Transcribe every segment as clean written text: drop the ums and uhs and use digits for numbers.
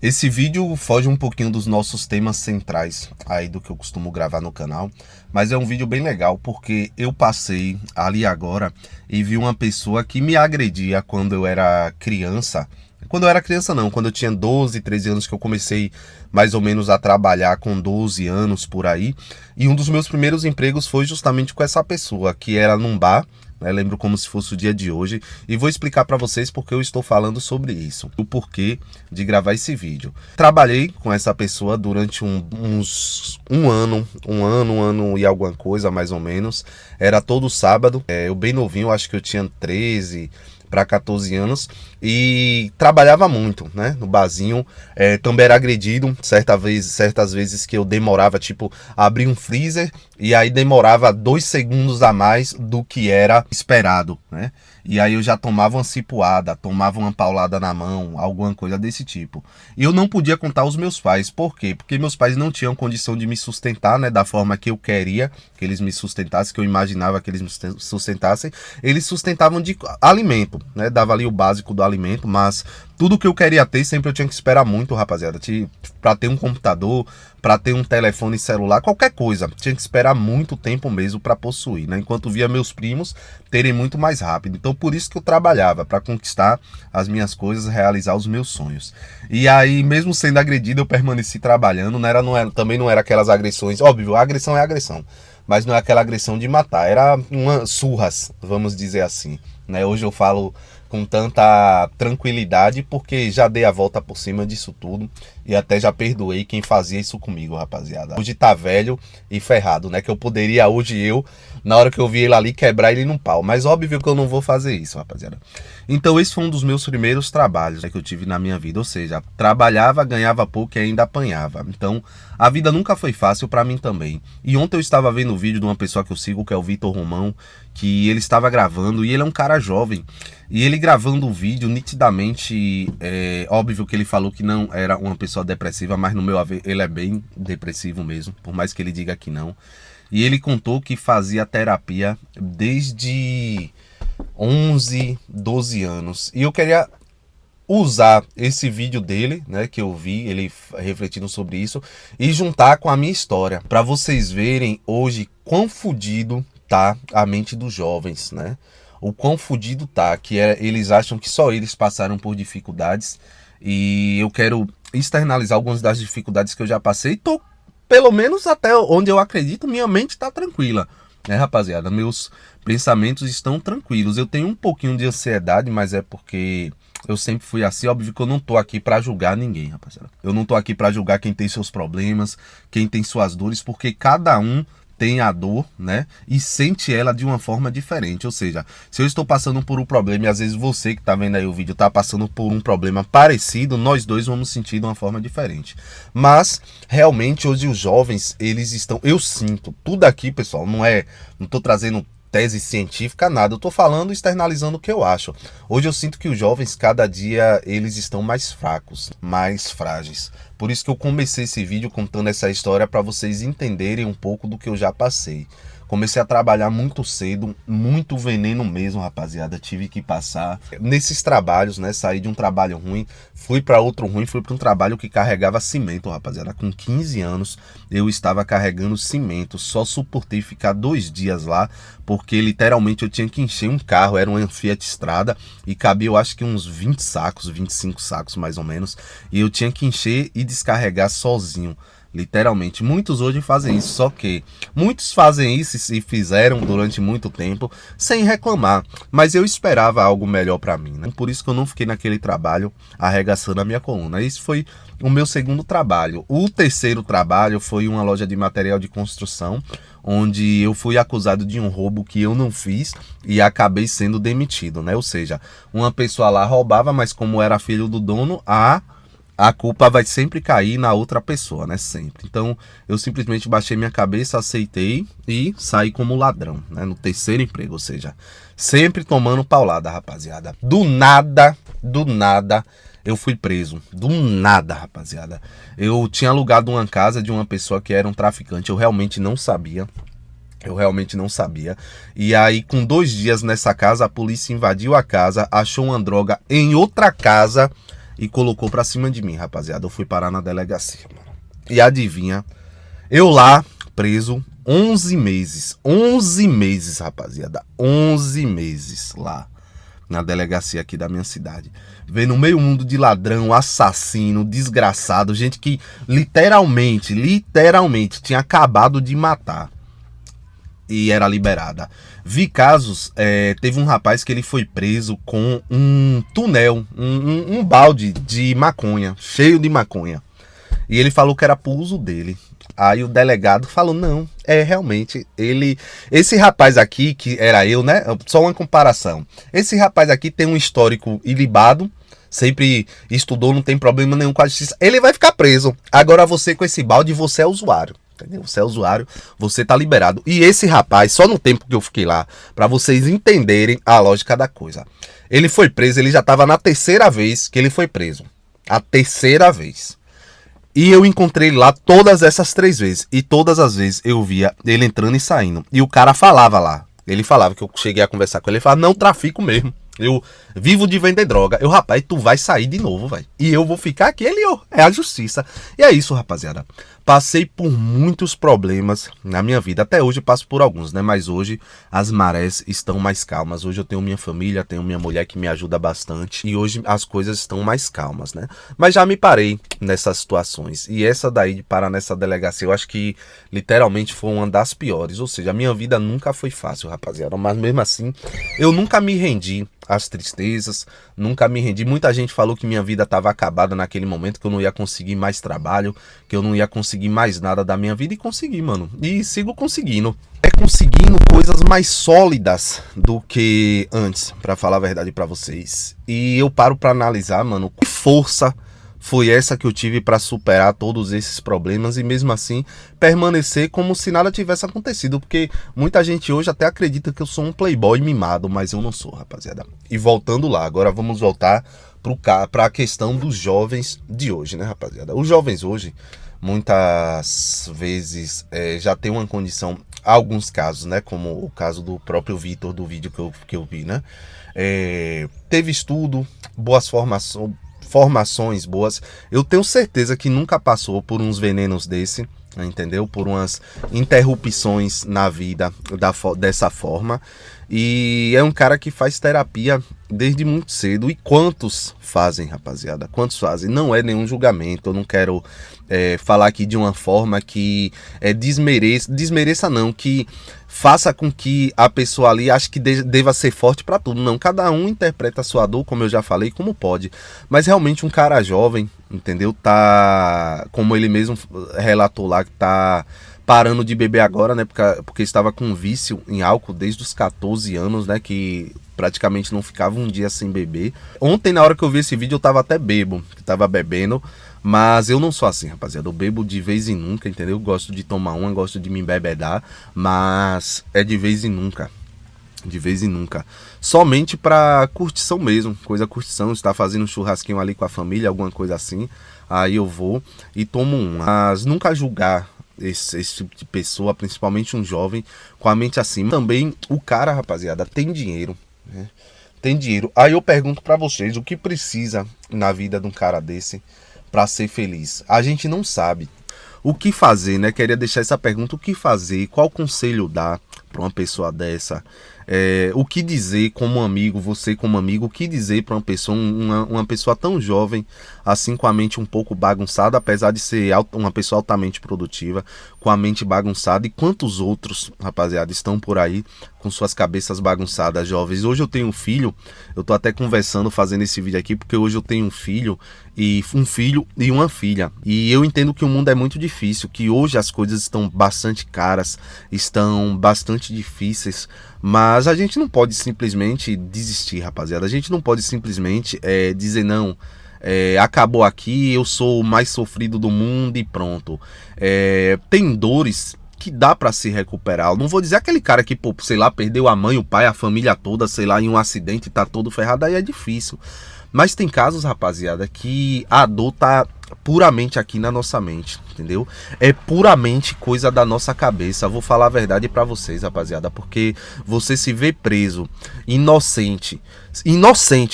Esse vídeo foge um pouquinho dos nossos temas centrais aí do que eu costumo gravar no canal, mas é um vídeo bem legal porque eu passei ali agora e vi uma pessoa que me agredia quando eu era criança. Quando eu era criança não, quando eu tinha 12, 13 anos, que eu comecei mais ou menos a trabalhar com 12 anos por aí. E um dos meus primeiros empregos foi justamente com essa pessoa, que era num bar, né? Lembro como se fosse o dia de hoje. E vou explicar para vocês porque eu estou falando sobre isso. O porquê de gravar esse vídeo. Trabalhei com essa pessoa durante um ano e alguma coisa mais ou menos. Era todo sábado. Eu bem novinho, acho que eu tinha 13 para 14 anos e trabalhava muito, né, no barzinho. Também era agredido certas vezes que eu demorava, tipo, abrir um freezer e aí demorava 2 segundos a mais do que era esperado, né? E aí eu já tomava uma cipuada, tomava uma paulada na mão, alguma coisa desse tipo. E eu não podia contar aos meus pais. Por quê? Porque meus pais não tinham condição de me sustentar, né, da forma que eu queria que eles me sustentassem, que eu imaginava que eles me sustentassem. Eles sustentavam de alimento, né? Dava ali o básico do alimento, mas tudo que eu queria ter, sempre eu tinha que esperar muito, rapaziada. Para ter um computador, para ter um telefone celular, qualquer coisa, tinha que esperar muito tempo mesmo para possuir, né? Enquanto via meus primos terem muito mais rápido. Então por isso que eu trabalhava, para conquistar as minhas coisas, realizar os meus sonhos. E aí, mesmo sendo agredido, eu permaneci trabalhando. Também não era aquelas agressões, óbvio, a agressão é agressão, mas não é aquela agressão de matar, era surras, vamos dizer assim, né? Hoje eu falo com tanta tranquilidade porque já dei a volta por cima disso tudo e até já perdoei quem fazia isso comigo, rapaziada. Hoje tá velho e ferrado, né? Que eu poderia hoje na hora que eu vi ele ali, quebrar ele num pau. Mas óbvio que eu não vou fazer isso, rapaziada. Então esse foi um dos meus primeiros trabalhos, né, que eu tive na minha vida. Ou seja, trabalhava, ganhava pouco e ainda apanhava. Então a vida nunca foi fácil pra mim também. E ontem eu estava vendo um vídeo de uma pessoa que eu sigo, que é o Vitor Romão, que ele estava gravando e ele é um cara jovem. E ele gravando o vídeo nitidamente, óbvio que ele falou que não era uma pessoa depressiva, mas no meu ver ele é bem depressivo mesmo, por mais que ele diga que não. E ele contou que fazia terapia desde 11, 12 anos. E eu queria usar esse vídeo dele, né, que eu vi, ele refletindo sobre isso, e juntar com a minha história, para vocês verem hoje quão fodido tá a mente dos jovens, né? O quão fodido tá, eles acham que só eles passaram por dificuldades, e eu quero externalizar algumas das dificuldades que eu já passei. Tô, pelo menos até onde eu acredito, minha mente tá tranquila, né, rapaziada? Meus pensamentos estão tranquilos. Eu tenho um pouquinho de ansiedade, mas é porque eu sempre fui assim. Óbvio que eu não tô aqui pra julgar ninguém, rapaziada. Eu não tô aqui pra julgar quem tem seus problemas, quem tem suas dores, porque cada um tem a dor, né? E sente ela de uma forma diferente. Ou seja, se eu estou passando por um problema e às vezes você que tá vendo aí o vídeo tá passando por um problema parecido, nós dois vamos sentir de uma forma diferente. Mas realmente hoje os jovens, eles estão, eu sinto, tudo aqui, pessoal, não tô trazendo tese científica, nada. Eu tô falando, externalizando o que eu acho. Hoje eu sinto que os jovens, cada dia, eles estão mais fracos, mais frágeis. Por isso que eu comecei esse vídeo contando essa história para vocês entenderem um pouco do que eu já passei. Comecei a trabalhar muito cedo, muito veneno mesmo, rapaziada. Tive que passar nesses trabalhos, né? Saí de um trabalho ruim, fui para outro ruim, fui para um trabalho que carregava cimento, rapaziada. Com 15 anos eu estava carregando cimento. Só suportei ficar 2 dias lá, porque literalmente eu tinha que encher um carro. Era uma Fiat Strada e cabia, eu acho que uns 20 sacos, 25 sacos mais ou menos. E eu tinha que encher e descarregar sozinho. Literalmente, muitos hoje fazem isso, só que muitos fazem isso e fizeram durante muito tempo sem reclamar, mas eu esperava algo melhor para mim, né? Por isso que eu não fiquei naquele trabalho arregaçando a minha coluna. Esse foi o meu segundo trabalho. O terceiro trabalho foi uma loja de material de construção, onde eu fui acusado de um roubo que eu não fiz e acabei sendo demitido, né? Ou seja, uma pessoa lá roubava, mas como era filho do dono, a culpa vai sempre cair na outra pessoa, né? Sempre. Então, eu simplesmente baixei minha cabeça, aceitei e saí como ladrão, né? No terceiro emprego, ou seja, sempre tomando paulada, rapaziada. Do nada, eu fui preso. Do nada, rapaziada. Eu tinha alugado uma casa de uma pessoa que era um traficante, eu realmente não sabia. E aí, com 2 dias nessa casa, a polícia invadiu a casa, achou uma droga em outra casa e colocou pra cima de mim, rapaziada. Eu fui parar na delegacia, mano. E adivinha, eu lá, preso, 11 meses. 11 meses, rapaziada. 11 meses lá na delegacia aqui da minha cidade. Vendo meio mundo de ladrão, assassino, desgraçado, gente que literalmente tinha acabado de matar e era liberada. Vi casos, teve um rapaz que ele foi preso com um túnel, um balde de maconha, cheio de maconha. E ele falou que era pro uso dele. Aí o delegado falou, não, realmente, esse rapaz aqui, que era eu, né, só uma comparação. Esse rapaz aqui tem um histórico ilibado, sempre estudou, não tem problema nenhum com a justiça. Ele vai ficar preso. Agora você com esse balde, você é usuário. Entendeu? Você é usuário, você tá liberado. E esse rapaz, só no tempo que eu fiquei lá, pra vocês entenderem a lógica da coisa. Ele foi preso, ele já tava na terceira vez que ele foi preso. A terceira vez. E eu encontrei ele lá todas essas 3 vezes. E todas as vezes eu via ele entrando e saindo. E o cara falava lá. Ele falava que eu cheguei a conversar com ele. Ele falava, não, trafico mesmo. Eu vivo de vender droga. Eu, rapaz, tu vai sair de novo, velho. E eu vou ficar aqui, é a justiça. E é isso, rapaziada. Passei por muitos problemas na minha vida. Até hoje eu passo por alguns, né? Mas hoje as marés estão mais calmas. Hoje eu tenho minha família, tenho minha mulher que me ajuda bastante. E hoje as coisas estão mais calmas, né? Mas já me parei nessas situações. E essa daí de parar nessa delegacia, eu acho que literalmente foi uma das piores. Ou seja, a minha vida nunca foi fácil, rapaziada. Mas mesmo assim, eu nunca me rendi às tristezas, nunca me rendi. Muita gente falou que minha vida estava acabada naquele momento, que eu não ia conseguir mais trabalho, que eu não ia conseguir mais nada da minha vida, e consegui, mano. E sigo conseguindo. Conseguindo coisas mais sólidas do que antes, pra falar a verdade pra vocês. E eu paro pra analisar, mano, que força foi essa que eu tive para superar todos esses problemas e mesmo assim permanecer como se nada tivesse acontecido, porque muita gente hoje até acredita que eu sou um playboy mimado, mas eu não sou, rapaziada. E voltando lá, agora vamos voltar para a questão dos jovens de hoje, né, rapaziada? Os jovens hoje, muitas vezes, já tem uma condição, alguns casos, né, como o caso do próprio Vitor, do vídeo que eu vi, né, teve estudo, boas formações boas, eu tenho certeza que nunca passou por uns venenos desse, entendeu? Por umas interrupções na vida dessa forma. E é um cara que faz terapia desde muito cedo. E quantos fazem, rapaziada? Quantos fazem? Não é nenhum julgamento, eu não quero falar aqui de uma forma que desmereça não, que faça com que a pessoa ali ache que deva ser forte para tudo. Não, cada um interpreta a sua dor, como eu já falei, como pode. Mas realmente um cara jovem, entendeu? Tá, como ele mesmo relatou lá, que tá parando de beber agora, né? Porque estava com vício em álcool desde os 14 anos, né? Que praticamente não ficava um dia sem beber. Ontem, na hora que eu vi esse vídeo, eu tava até tava bebendo. Mas eu não sou assim, rapaziada. Eu bebo de vez em nunca, entendeu? Eu gosto de tomar uma, gosto de me embebedar. Mas é de vez em nunca. De vez em nunca. Somente pra curtição mesmo. Coisa curtição. Estar fazendo um churrasquinho ali com a família, alguma coisa assim. Aí eu vou e tomo um. Mas nunca julgar esse tipo de pessoa, principalmente um jovem, com a mente acima. Também o cara, rapaziada, tem dinheiro, né? Tem dinheiro. Aí eu pergunto pra vocês, o que precisa na vida de um cara desse para ser feliz? A gente não sabe o que fazer, né? Queria deixar essa pergunta: o que fazer? Qual conselho dar para uma pessoa dessa? O que dizer como amigo, você como amigo, o que dizer para uma pessoa tão jovem, assim, com a mente um pouco bagunçada, apesar de ser uma pessoa altamente produtiva, com a mente bagunçada? E quantos outros, rapaziada, estão por aí com suas cabeças bagunçadas, jovens? Hoje eu tenho um filho, eu tô até conversando, fazendo esse vídeo aqui, porque hoje eu tenho um filho e uma filha. E eu entendo que o mundo é muito difícil, que hoje as coisas estão bastante caras, estão bastante difíceis, mas a gente não pode simplesmente desistir, rapaziada. A gente não pode simplesmente dizer não, acabou aqui, eu sou o mais sofrido do mundo e pronto. Tem dores que dá pra se recuperar. Eu não vou dizer aquele cara que, pô, sei lá, perdeu a mãe, o pai, a família toda, sei lá, em um acidente e tá todo ferrado, aí é difícil. Mas tem casos, rapaziada, que a dor tá puramente aqui na nossa mente, entendeu? É puramente coisa da nossa cabeça. Vou falar a verdade pra vocês, rapaziada, porque você se vê preso, inocente,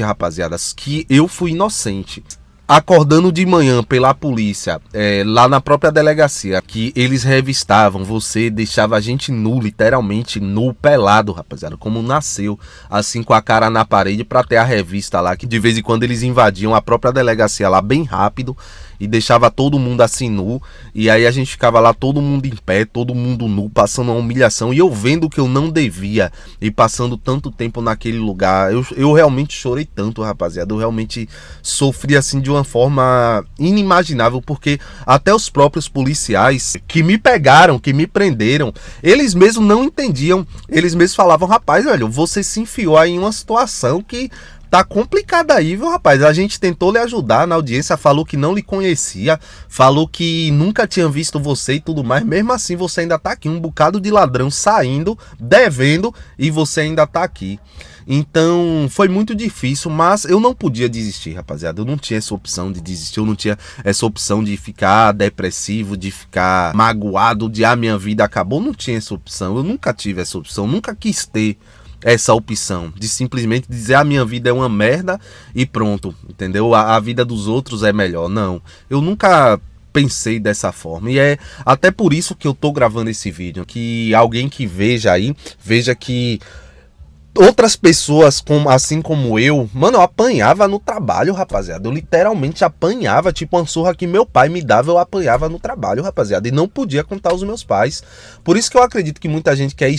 rapaziada, que eu fui inocente. acordando de manhã pela polícia, lá na própria delegacia, que eles revistavam você, deixava a gente nu, literalmente nu, pelado, rapaziada, como nasceu, assim com a cara na parede, pra ter a revista lá, que de vez em quando eles invadiam a própria delegacia lá bem rápido e deixava todo mundo assim nu, e aí a gente ficava lá todo mundo em pé, todo mundo nu, passando uma humilhação, e eu vendo que eu não devia, e passando tanto tempo naquele lugar, eu realmente chorei tanto, rapaziada, eu realmente sofri assim de uma forma inimaginável, porque até os próprios policiais que me pegaram, que me prenderam, eles mesmos não entendiam, eles mesmos falavam, rapaz, velho, você se enfiou aí em uma situação que tá complicada aí, viu, rapaz? A gente tentou lhe ajudar na audiência, falou que não lhe conhecia, falou que nunca tinha visto você e tudo mais. Mesmo assim, você ainda tá aqui, um bocado de ladrão saindo, devendo, e você ainda tá aqui. Então, foi muito difícil, mas eu não podia desistir, rapaziada. Eu não tinha essa opção de desistir, eu não tinha essa opção de ficar depressivo, de ficar magoado, de minha vida acabou. Não tinha essa opção, eu nunca tive essa opção, nunca quis ter essa opção de simplesmente dizer a minha vida é uma merda e pronto, entendeu? A vida dos outros é melhor. Não, eu nunca pensei dessa forma, e é até por isso que eu tô gravando esse vídeo, que alguém que veja aí, veja que outras pessoas, assim como eu, mano, eu apanhava no trabalho, rapaziada. Eu literalmente apanhava, tipo uma surra que meu pai me dava, eu apanhava no trabalho, rapaziada. E não podia contar aos meus pais. Por isso que eu acredito que muita gente que é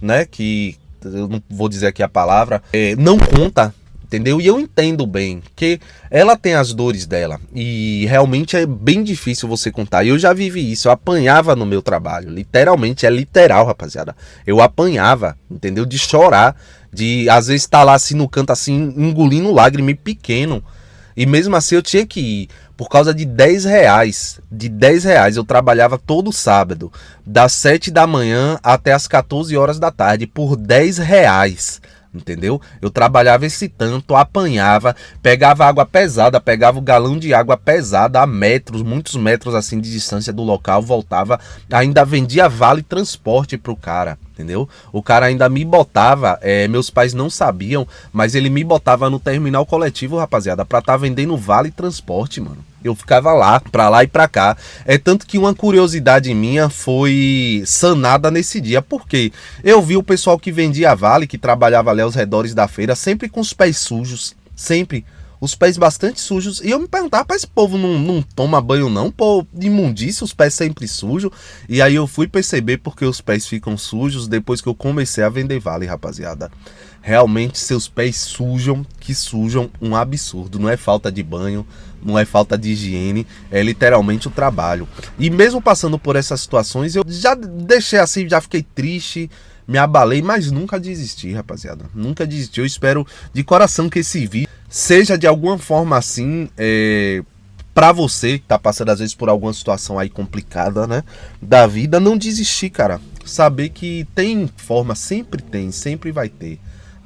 né, que eu não vou dizer aqui a palavra, não conta, entendeu? E eu entendo bem que ela tem as dores dela e realmente é bem difícil você contar. E eu já vivi isso, eu apanhava no meu trabalho, literalmente, é literal, rapaziada. Eu apanhava, entendeu? De chorar, de às vezes estar lá assim no canto, assim, engolindo lágrima pequeno. E mesmo assim eu tinha que ir, por causa de 10 reais. De 10 reais eu trabalhava todo sábado, das 7 da manhã até as 14 horas da tarde, por 10 reais. Entendeu? Eu trabalhava esse tanto, apanhava, pegava água pesada, pegava o galão de água pesada a metros, muitos metros assim de distância do local, voltava, ainda vendia vale transporte pro cara, entendeu? O cara ainda me botava, meus pais não sabiam, mas ele me botava no terminal coletivo, rapaziada, pra tá vendendo vale transporte, mano. Eu ficava lá e pra cá. É tanto que uma curiosidade minha foi sanada nesse dia. Porque eu vi o pessoal que vendia vale, que trabalhava ali aos redores da feira, sempre com os pés sujos. Sempre. Os pés bastante sujos. E eu me perguntava, mas esse povo não toma banho não? Pô, de imundícia, os pés sempre sujos. E aí eu fui perceber porque os pés ficam sujos depois que eu comecei a vender vale, rapaziada. Realmente seus pés sujam, que sujam um absurdo. Não é falta de banho, não é falta de higiene, é literalmente o trabalho. E mesmo passando por essas situações, eu já deixei assim, já fiquei triste, me abalei, mas nunca desisti, rapaziada. Nunca desisti. Eu espero de coração que esse vídeo seja de alguma forma assim, pra você que tá passando às vezes por alguma situação aí complicada, né, da vida, não desistir, cara. Saber que tem forma, sempre tem, sempre vai ter.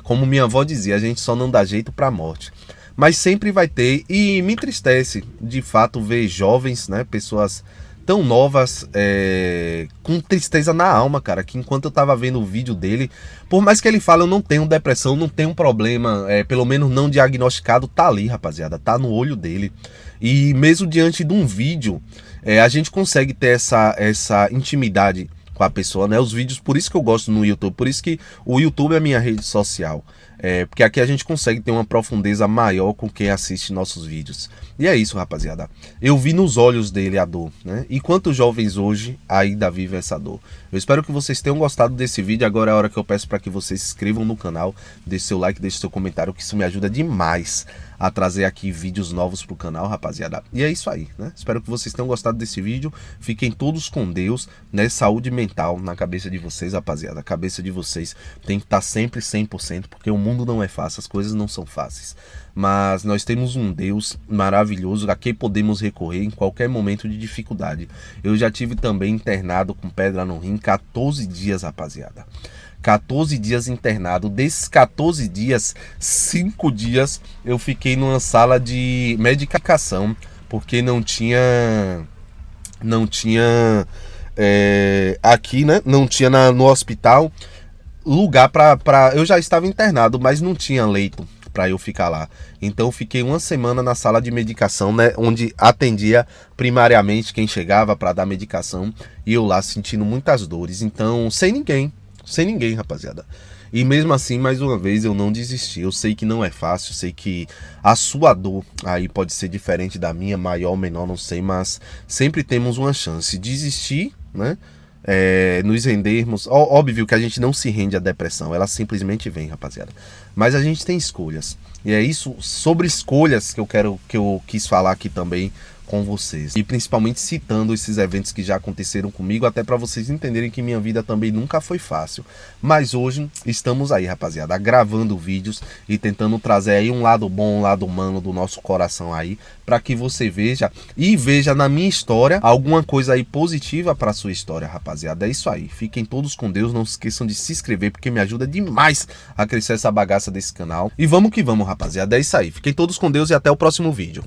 Como minha avó dizia, a gente só não dá jeito pra morte. Mas sempre vai ter, e me entristece, de fato, ver jovens, né, pessoas tão novas, com tristeza na alma, cara, que enquanto eu tava vendo o vídeo dele, por mais que ele fale, eu não tenho depressão, não tenho problema, pelo menos não diagnosticado, tá ali, rapaziada, tá no olho dele. E mesmo diante de um vídeo, a gente consegue ter essa intimidade com a pessoa, né? Os vídeos, por isso que eu gosto no YouTube, por isso que o YouTube é a minha rede social. Porque aqui a gente consegue ter uma profundeza maior com quem assiste nossos vídeos. E é isso, rapaziada. Eu vi nos olhos dele a dor, né? E quantos jovens hoje ainda vivem essa dor? Eu espero que vocês tenham gostado desse vídeo. Agora é a hora que eu peço para que vocês se inscrevam no canal, deixe seu like, deixe seu comentário, que isso me ajuda demais a trazer aqui vídeos novos pro canal, rapaziada. E é isso aí, né? Espero que vocês tenham gostado desse vídeo. Fiquem todos com Deus, né? Saúde mental na cabeça de vocês, rapaziada. A cabeça de vocês tem que estar sempre 100%, porque o mundo não é fácil, as coisas não são fáceis. Mas nós temos um Deus maravilhoso a quem podemos recorrer em qualquer momento de dificuldade. Eu já tive também internado com pedra no rim 14 dias, rapaziada. 14 dias internado. Desses 14 dias, 5 dias eu fiquei numa sala de medicação, porque não tinha aqui, né? Não tinha no hospital lugar para eu já estava internado, mas não tinha leito para eu ficar lá. Então eu fiquei uma semana na sala de medicação, né, onde atendia primariamente quem chegava para dar medicação, e eu lá sentindo muitas dores. Então, sem ninguém, rapaziada. E mesmo assim, mais uma vez, eu não desisti. Eu sei que não é fácil, sei que a sua dor aí pode ser diferente da minha, maior ou menor, não sei, mas sempre temos uma chance. Desistir, né? Nos rendermos. Óbvio que a gente não se rende à depressão, ela simplesmente vem, rapaziada. Mas a gente tem escolhas. E é isso, sobre escolhas, que eu quis falar aqui também com vocês. E principalmente citando esses eventos que já aconteceram comigo, até para vocês entenderem que minha vida também nunca foi fácil. Mas hoje estamos aí, rapaziada, gravando vídeos e tentando trazer aí um lado bom, um lado humano do nosso coração aí, para que você veja e veja na minha história alguma coisa aí positiva para sua história, rapaziada. É isso aí. Fiquem todos com Deus, não se esqueçam de se inscrever, porque me ajuda demais a crescer essa bagaça desse canal. E vamos que vamos, rapaziada. É isso aí. Fiquem todos com Deus e até o próximo vídeo.